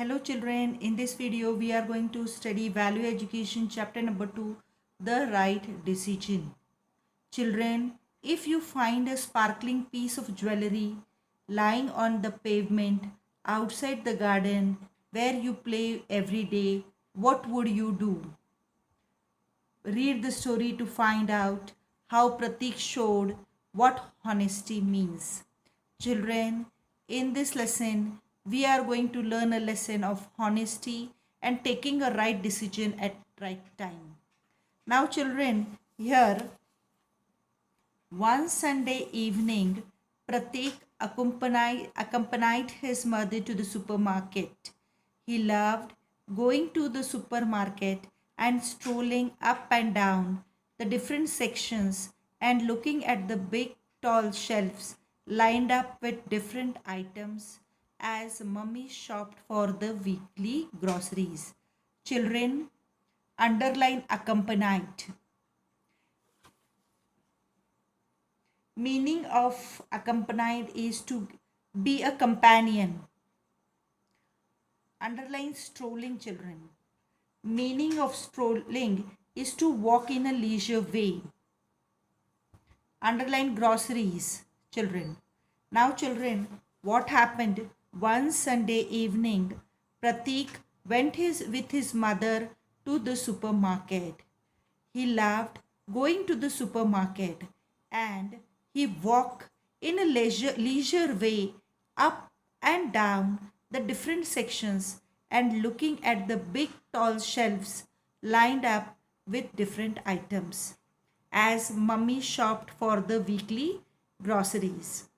Hello children, in this video we are going to study value education chapter number 2, the right decision. Children, if you find a sparkling piece of jewelry lying on the pavement outside the garden where you play every day, what would you do? Read the story to find out how Pratik showed what honesty means. Children, in this lesson, we are going to learn a lesson of honesty and taking a right decision at right time. Now, children, here one Sunday evening, Pratik accompanied his mother to the supermarket. He loved going to the supermarket and strolling up and down the different sections and looking at the big tall shelves lined up with different items as mummy shopped for the weekly groceries. Children, underline accompanied. Meaning of accompanied is to be a companion. Underline strolling, children. Meaning of strolling is to walk in a leisure way. Underline groceries, children. Now, children, what happened one Sunday evening? Pratik went with his mother to the supermarket. He loved going to the supermarket and he walked in a leisure way up and down the different sections and looking at the big tall shelves lined up with different items as mummy shopped for the weekly groceries.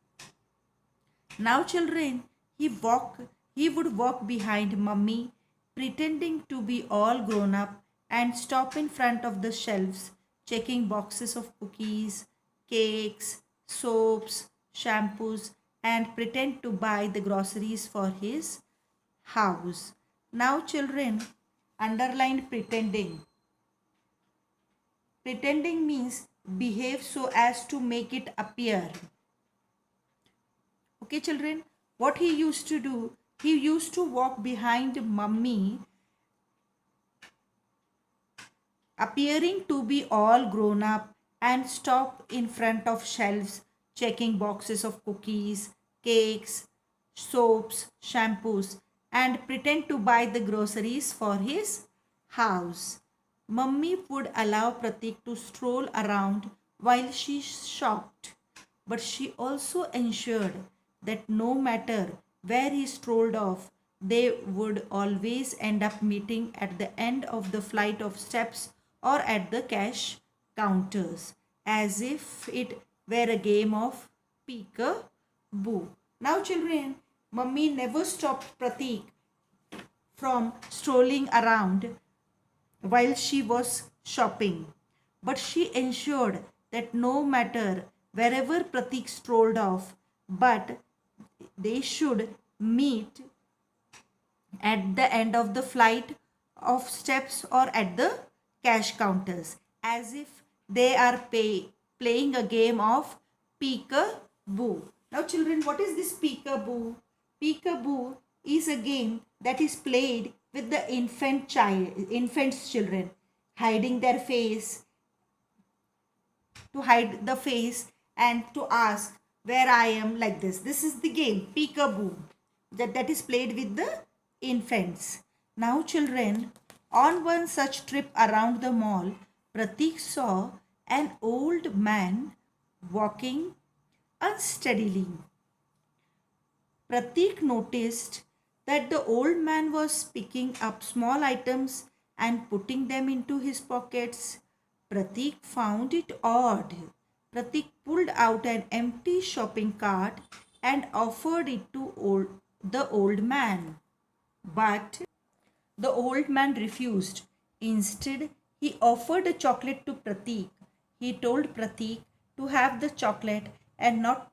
Now children, he would walk behind mummy pretending to be all grown up and stop in front of the shelves checking boxes of cookies, cakes, soaps, shampoos and pretend to buy the groceries for his house. Now children, underline pretending. Pretending means behave so as to make it appear. Okay children, what he used to do, he used to walk behind mummy appearing to be all grown up and stop in front of shelves checking boxes of cookies, cakes, soaps, shampoos and pretend to buy the groceries for his house. Mummy would allow Pratik to stroll around while she shopped, but she also ensured that no matter where he strolled off, they would always end up meeting at the end of the flight of steps or at the cash counters, as if it were a game of peek-a-boo. Now children, mummy never stopped Pratik from strolling around while she was shopping, but she ensured that no matter wherever Pratik strolled off, but they should meet at the end of the flight of steps or at the cash counters, as if they are playing a game of peek-a-boo. Now children, what is this peek-a-boo? Peek-a-boo is a game that is played with the infants children, hiding their face, to hide the face and to ask where I am, like this. This is the game peek-a-boo that is played with the infants. Now children, on one such trip around the mall, Pratik saw an old man walking unsteadily. Pratik noticed that the old man was picking up small items and putting them into his pockets. Pratik found it odd. Pratik pulled out an empty shopping cart and offered it to the old man. But the old man refused. Instead, he offered a chocolate to Pratik. He told Pratik to have the chocolate and not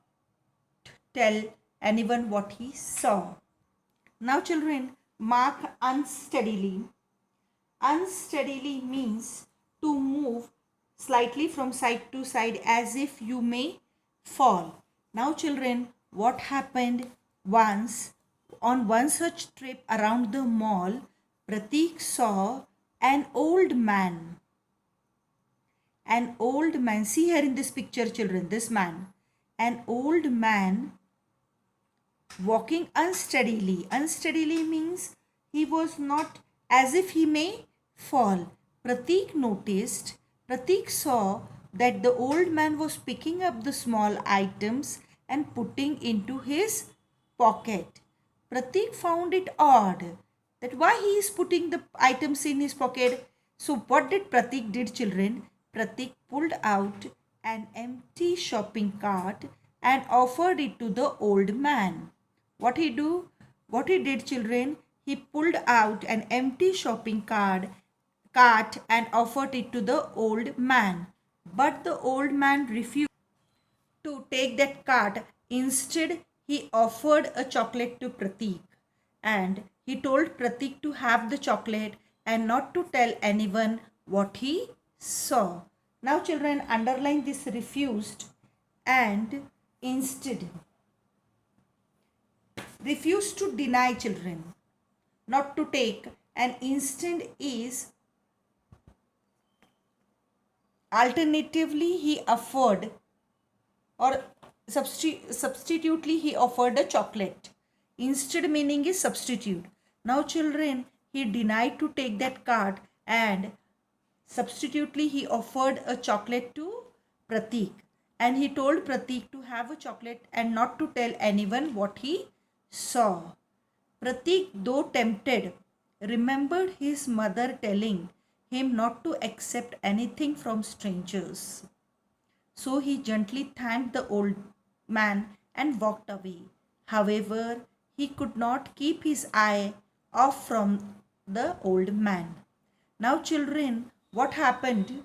tell anyone what he saw. Now children, mark unsteadily. Unsteadily means to move slightly from side to side as if you may fall. Now children, what happened once On one such trip around the mall, Pratik saw an old man. An old man. See here in this picture, children, this man. An old man walking unsteadily. Unsteadily means he was not as if he may fall. Pratik saw that the old man was picking up the small items and putting into his pocket. Pratik found it odd that why he is putting the items in his pocket. So what did Pratik did, children? Pratik pulled out an empty shopping cart and offered it to the old man. What he do? What he did, children? He pulled out an empty shopping cart and offered it to the old man. But the old man refused to take that cart. Instead, he offered a chocolate to Pratik. And he told Pratik to have the chocolate and not to tell anyone what he saw. Now, children, underline this refused and instead. Refuse to deny, children, not to take, and instant is alternatively he offered or substitutely he offered a chocolate. Instead meaning is substitute. Now, children, he denied to take that card and substitutely he offered a chocolate to Pratik, and he told Pratik to have a chocolate and not to tell anyone what he saw. Pratik, though tempted, remembered his mother telling him not to accept anything from strangers. So he gently thanked the old man and walked away. However, he could not keep his eye off from the old man. Now, children, what happened?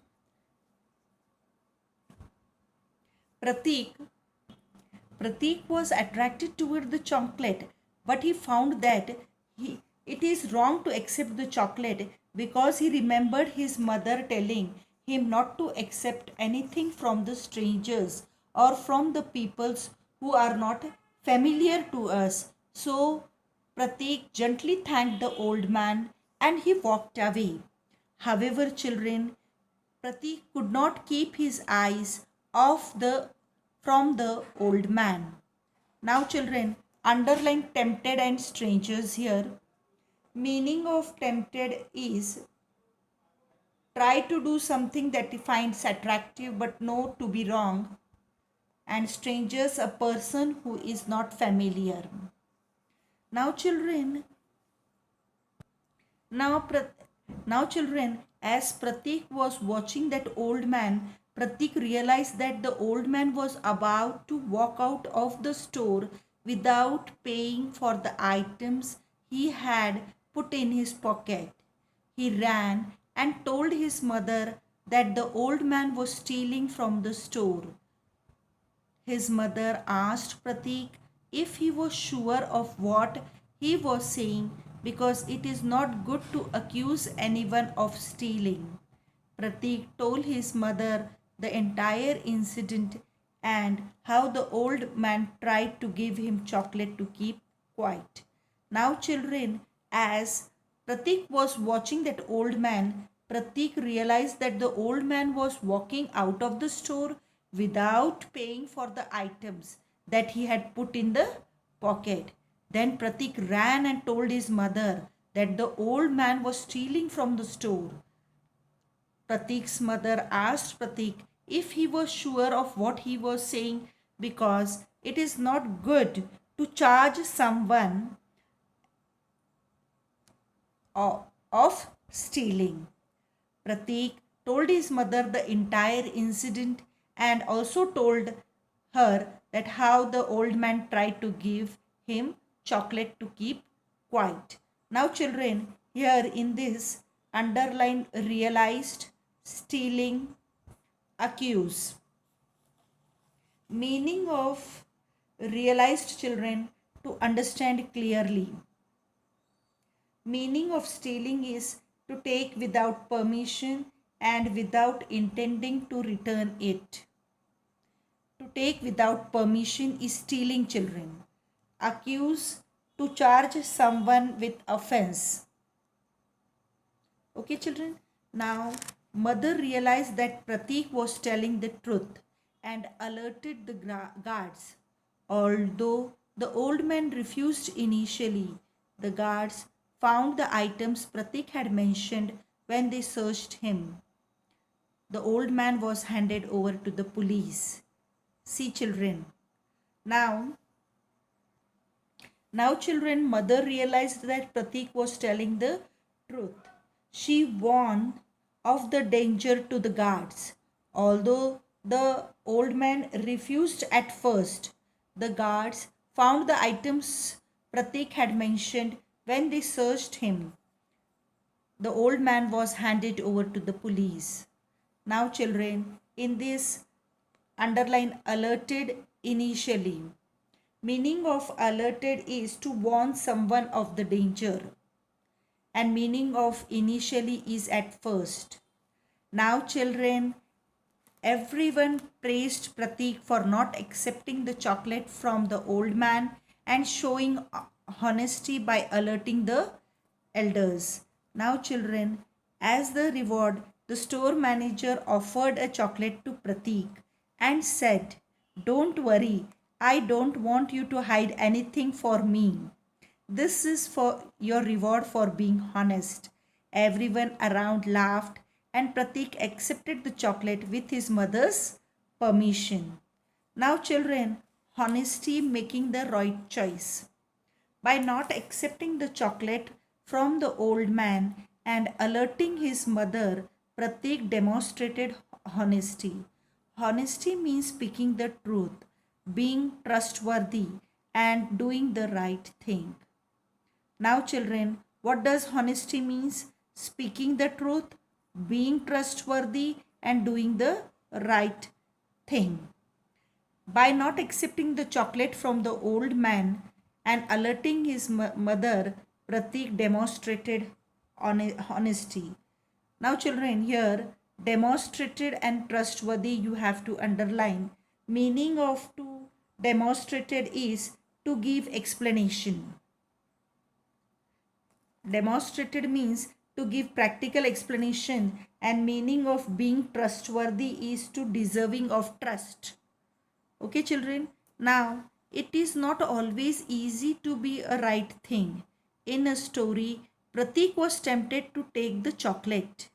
Pratik was attracted toward the chocolate, but he found that it is wrong to accept the chocolate because he remembered his mother telling him not to accept anything from the strangers or from the peoples who are not familiar to us. So Pratik gently thanked the old man and he walked away. However, children, Pratik could not keep his eyes from the old man. Now, children, underline tempted and strangers here. Meaning of tempted is try to do something that he finds attractive but know to be wrong. And strangers, a person who is not familiar. Now, children, now children, as Pratik was watching that old man, Pratik realized that the old man was about to walk out of the store without paying for the items he had put in his pocket. He ran and told his mother that the old man was stealing from the store. His mother asked Pratik if he was sure of what he was saying because it is not good to accuse anyone of stealing. Pratik told his mother the entire incident and how the old man tried to give him chocolate to keep quiet. Now, children, as Pratik was watching that old man, Pratik realized that the old man was walking out of the store without paying for the items that he had put in the pocket. Then Pratik ran and told his mother that the old man was stealing from the store. Pratik's mother asked Pratik if he was sure of what he was saying because it is not good to charge someone of stealing. Pratik told his mother the entire incident and also told her that how the old man tried to give him chocolate to keep quiet. Now, children, here in this underline realized, stealing, accuse. Meaning of realized, children, to understand clearly. Meaning of stealing is to take without permission and without intending to return it. To take without permission is stealing, children. Accuse to charge someone with offense. Okay, children. Now, mother realized that Pratik was telling the truth and alerted the guards. Although the old man refused initially, the guards found the items Pratik had mentioned when they searched him. The old man was handed over to the police. See, children. Now, now, children, mother realized that Pratik was telling the truth. She warned of the danger to the guards. Although the old man refused at first, the guards found the items Pratik had mentioned when they searched him. The old man was handed over to the police. Now, children, in this underline alerted initially. Meaning of alerted is to warn someone of the danger, and meaning of initially is at first. Now, children, everyone praised Pratik for not accepting the chocolate from the old man and showing honesty by alerting the elders. Now, children, as the reward, the store manager offered a chocolate to Pratik and said, "Don't worry, I don't want you to hide anything for me. This is for your reward for being honest." Everyone around laughed and Pratik accepted the chocolate with his mother's permission. Now, children, honesty making the right choice. By not accepting the chocolate from the old man and alerting his mother, Pratik demonstrated honesty. Honesty means speaking the truth, being trustworthy, and doing the right thing. Now, children, what does honesty means? Speaking the truth, being trustworthy, and doing the right thing. By not accepting the chocolate from the old man and alerting his mother, Pratik demonstrated honesty. Now, children, here demonstrated and trustworthy you have to underline. Meaning of to demonstrated is to give explanation. Demonstrated means to give practical explanation, and meaning of being trustworthy is to deserving of trust. Okay, children. Now, it is not always easy to be a right thing. In a story, Pratik was tempted to take the chocolate.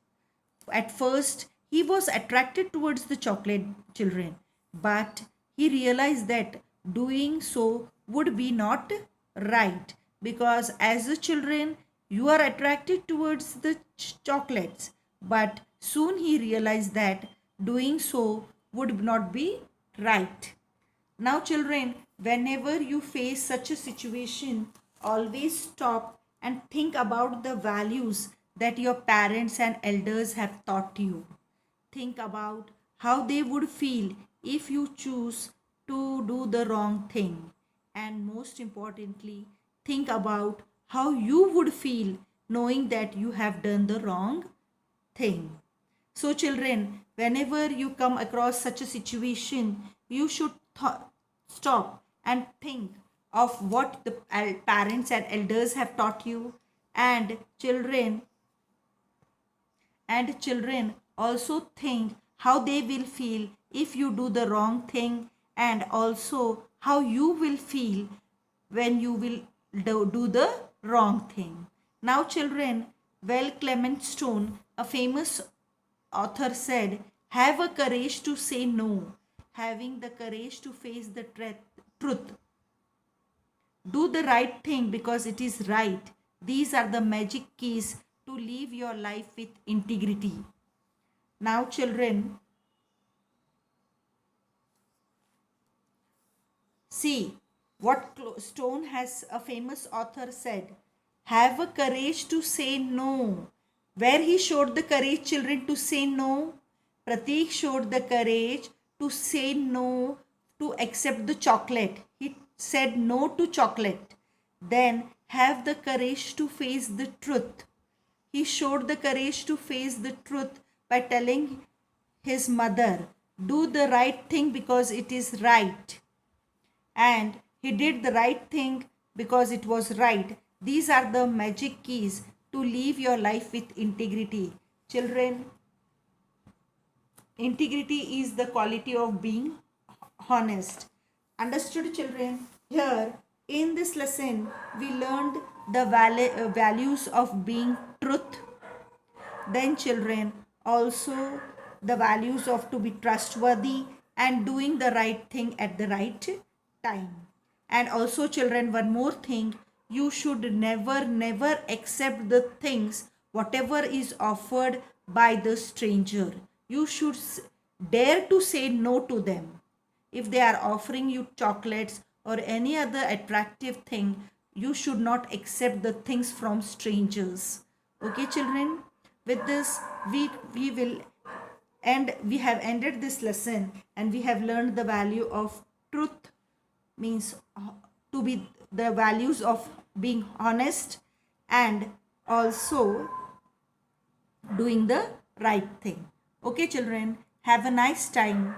At first, he was attracted towards the chocolate, children, but he realized that doing so would be not right, because as a children you are attracted towards the chocolates, but soon he realized that doing so would not be right. Now, children, whenever you face such a situation, always stop and think about the values that your parents and elders have taught you. Think about how they would feel if you choose to do the wrong thing. And most importantly, think about how you would feel knowing that you have done the wrong thing. So, children, whenever you come across such a situation, you should stop and think of what the parents and elders have taught you, and children also think how they will feel if you do the wrong thing, and also how you will feel when you will do the wrong thing. Now, children, well, Clement Stone, a famous author, said, "Have a courage to say no, having the courage to face the truth. Do the right thing because it is right. These are the magic keys to live your life with integrity." Now, children, see what Stone has, a famous author, said. Have a courage to say no. Where he showed the courage, children, to say no? Pratik showed the courage to say no to accept the chocolate. He said no to chocolate. Then have the courage to face the truth. He showed the courage to face the truth by telling his mother, "Do the right thing because it is right." And he did the right thing because it was right. These are the magic keys to live your life with integrity. Children, integrity is the quality of being honest. Understood, children? Here, in this lesson, we learned the values of being truth. Then, children, also the values of to be trustworthy and doing the right thing at the right time. And also, children, one more thing, you should never accept the things whatever is offered by the stranger. You should dare to say no to them. If they are offering you chocolates or any other attractive thing, you should not accept the things from strangers. Okay, children? With this, we will end. We have ended this lesson and we have learned the value of truth, means to be the values of being honest and also doing the right thing. Okay, children, have a nice time.